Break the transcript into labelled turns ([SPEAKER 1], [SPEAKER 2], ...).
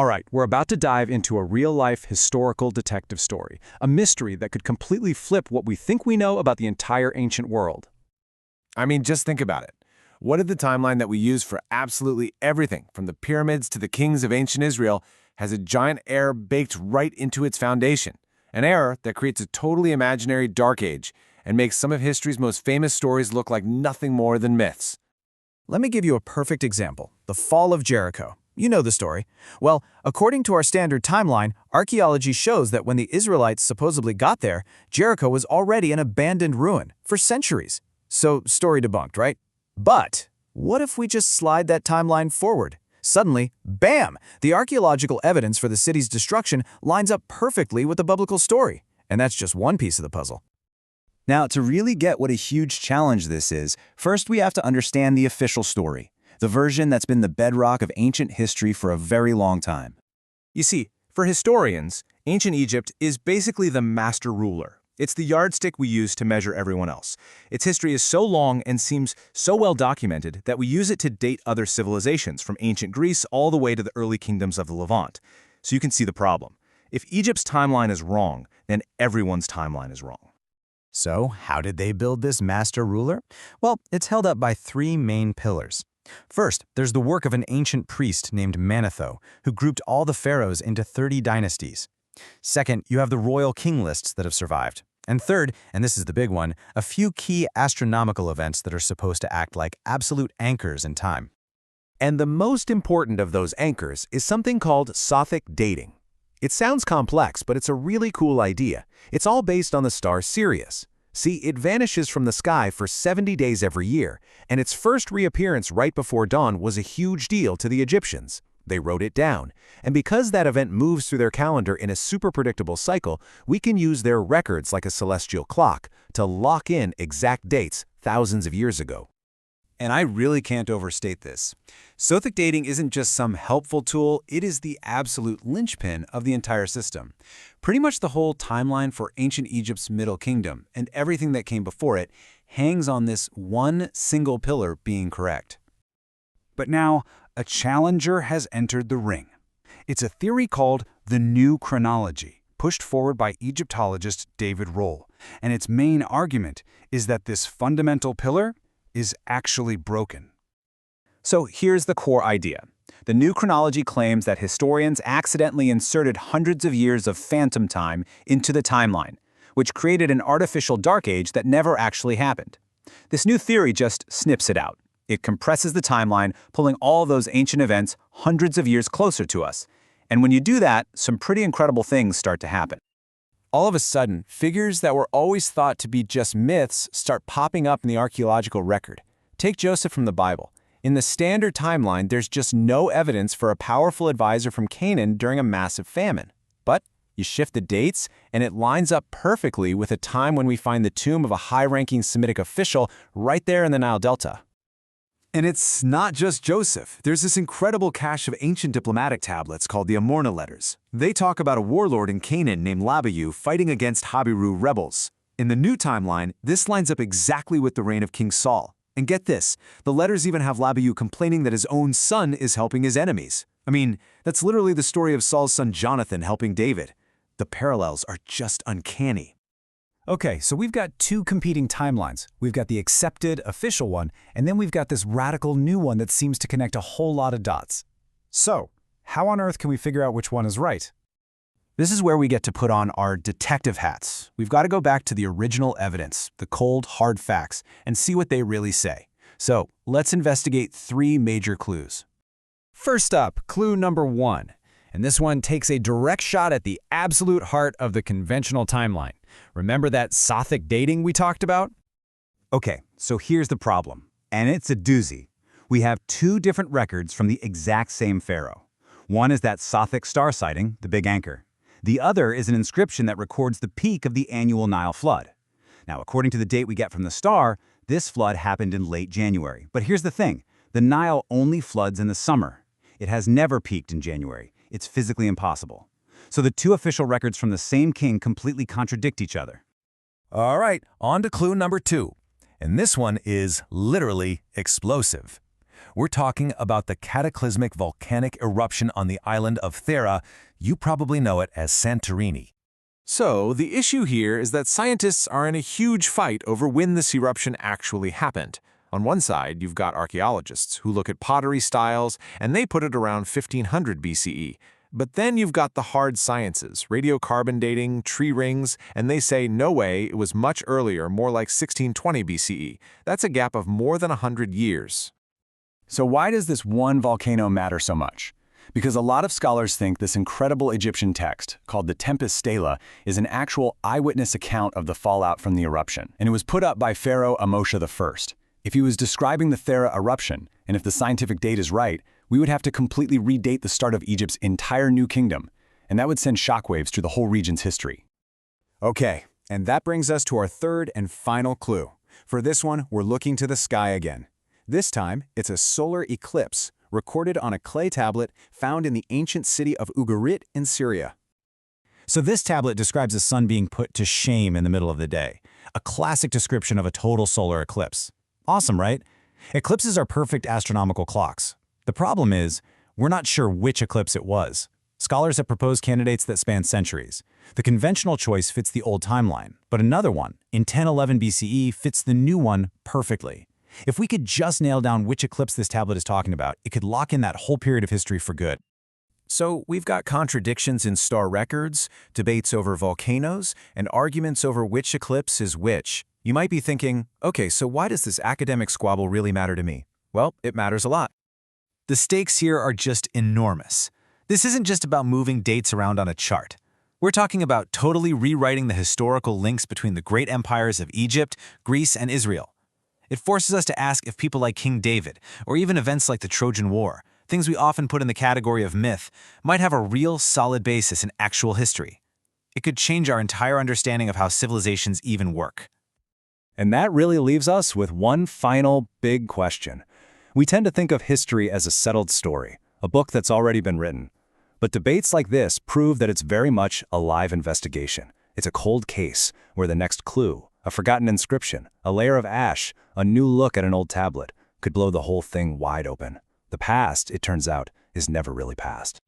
[SPEAKER 1] All right, we're about to dive into a real-life historical detective story, a mystery that could completely flip what we think we know about the entire ancient world.
[SPEAKER 2] I mean, just think about it. What if the timeline that we use for absolutely everything, from the pyramids to the kings of ancient Israel, has a giant error baked right into its foundation? An error that creates a totally imaginary dark age and makes some of history's most famous stories look like nothing more than myths.
[SPEAKER 3] Let me give you a perfect example, the fall of Jericho. You know the story. Well, according to our standard timeline, archaeology shows that when the Israelites supposedly got there, Jericho was already an abandoned ruin for centuries. So, story debunked, right? But what if we just slide that timeline forward? Suddenly, bam! The archaeological evidence for the city's destruction lines up perfectly with the biblical story. And that's just one piece of the puzzle.
[SPEAKER 4] Now, to really get what a huge challenge this is, first we have to understand the official story, the version that's been the bedrock of ancient history for a very long time.
[SPEAKER 1] You see, for historians, ancient Egypt is basically the master ruler. It's the yardstick we use to measure everyone else. Its history is so long and seems so well documented that we use it to date other civilizations, from ancient Greece all the way to the early kingdoms of the Levant. So you can see the problem. If Egypt's timeline is wrong, then everyone's timeline is wrong.
[SPEAKER 3] So, how did they build this master ruler? Well, it's held up by three main pillars. First, there's the work of an ancient priest named Manetho, who grouped all the pharaohs into 30 dynasties. Second, you have the royal king lists that have survived. And third, and this is the big one, a few key astronomical events that are supposed to act like absolute anchors in time.
[SPEAKER 2] And the most important of those anchors is something called Sothic dating. It sounds complex, but it's a really cool idea. It's all based on the star Sirius. See, it vanishes from the sky for 70 days every year, and its first reappearance right before dawn was a huge deal to the Egyptians. They wrote it down, and because that event moves through their calendar in a super predictable cycle, we can use their records like a celestial clock to lock in exact dates thousands of years ago.
[SPEAKER 4] And I really can't overstate this. Sothic dating isn't just some helpful tool, it is the absolute linchpin of the entire system. Pretty much the whole timeline for ancient Egypt's Middle Kingdom and everything that came before it hangs on this one single pillar being correct.
[SPEAKER 5] But now, a challenger has entered the ring. It's a theory called the New Chronology, pushed forward by Egyptologist David Rohl, and its main argument is that this fundamental pillar is actually broken.
[SPEAKER 1] So here's the core idea. The New Chronology claims that historians accidentally inserted hundreds of years of phantom time into the timeline, which created an artificial dark age that never actually happened. This new theory just snips it out. It compresses the timeline, pulling all those ancient events hundreds of years closer to us. And when you do that, some pretty incredible things start to happen.
[SPEAKER 2] All of a sudden, figures that were always thought to be just myths start popping up in the archaeological record. Take Joseph from the Bible. In the standard timeline, there's just no evidence for a powerful advisor from Canaan during a massive famine. But you shift the dates, and it lines up perfectly with a time when we find the tomb of a high-ranking Semitic official right there in the Nile Delta.
[SPEAKER 6] And it's not just Joseph. There's this incredible cache of ancient diplomatic tablets called the Amorna letters. They talk about a warlord in Canaan named Labayu fighting against Habiru rebels. In the new timeline, this lines up exactly with the reign of King Saul. And get this, the letters even have Labayu complaining that his own son is helping his enemies. I mean, that's literally the story of Saul's son Jonathan helping David. The parallels are just uncanny.
[SPEAKER 3] Okay, so we've got two competing timelines. We've got the accepted, official one, and then we've got this radical new one that seems to connect a whole lot of dots. So, how on earth can we figure out which one is right? This is where we get to put on our detective hats. We've got to go back to the original evidence, the cold, hard facts, and see what they really say. So, let's investigate three major clues. First up, clue number 1. And this one takes a direct shot at the absolute heart of the conventional timeline. Remember that Sothic dating we talked about? Okay, so here's the problem, and it's a doozy. We have two different records from the exact same pharaoh. One is that Sothic star sighting, the Big Anchor. The other is an inscription that records the peak of the annual Nile flood. Now, according to the date we get from the star, this flood happened in late January. But here's the thing, the Nile only floods in the summer. It has never peaked in January. It's physically impossible. So the two official records from the same king completely contradict each other.
[SPEAKER 2] All right, on to clue number 2. And this one is literally explosive. We're talking about the cataclysmic volcanic eruption on the island of Thera. You probably know it as Santorini.
[SPEAKER 6] So, the issue here is that scientists are in a huge fight over when this eruption actually happened. On one side, you've got archaeologists who look at pottery styles, and they put it around 1500 BCE. But then you've got the hard sciences, radiocarbon dating, tree rings, and they say no way, it was much earlier, more like 1620 BCE. That's a gap of more than 100 years.
[SPEAKER 1] So why does this one volcano matter so much? Because a lot of scholars think this incredible Egyptian text, called the Tempest Stela, is an actual eyewitness account of the fallout from the eruption, and it was put up by Pharaoh Amosha I. If he was describing the Thera eruption, and if the scientific date is right, we would have to completely redate the start of Egypt's entire new kingdom, and that would send shockwaves through the whole region's history.
[SPEAKER 4] Okay, and that brings us to our third and final clue. For this one, we're looking to the sky again. This time, it's a solar eclipse, recorded on a clay tablet found in the ancient city of Ugarit in Syria.
[SPEAKER 3] So this tablet describes the sun being put to shame in the middle of the day, a classic description of a total solar eclipse. Awesome, right? Eclipses are perfect astronomical clocks. The problem is, we're not sure which eclipse it was. Scholars have proposed candidates that span centuries. The conventional choice fits the old timeline, but another one, in 1011 BCE, fits the new one perfectly. If we could just nail down which eclipse this tablet is talking about, it could lock in that whole period of history for good.
[SPEAKER 2] So we've got contradictions in star records, debates over volcanoes, and arguments over which eclipse is which. You might be thinking, okay, so why does this academic squabble really matter to me? Well, it matters a lot. The stakes here are just enormous. This isn't just about moving dates around on a chart. We're talking about totally rewriting the historical links between the great empires of Egypt, Greece, and Israel. It forces us to ask if people like King David, or even events like the Trojan War, things we often put in the category of myth, might have a real solid basis in actual history. It could change our entire understanding of how civilizations even work.
[SPEAKER 1] And that really leaves us with one final big question. We tend to think of history as a settled story, a book that's already been written. But debates like this prove that it's very much a live investigation. It's a cold case where the next clue, a forgotten inscription, a layer of ash, a new look at an old tablet, could blow the whole thing wide open. The past, it turns out, is never really past.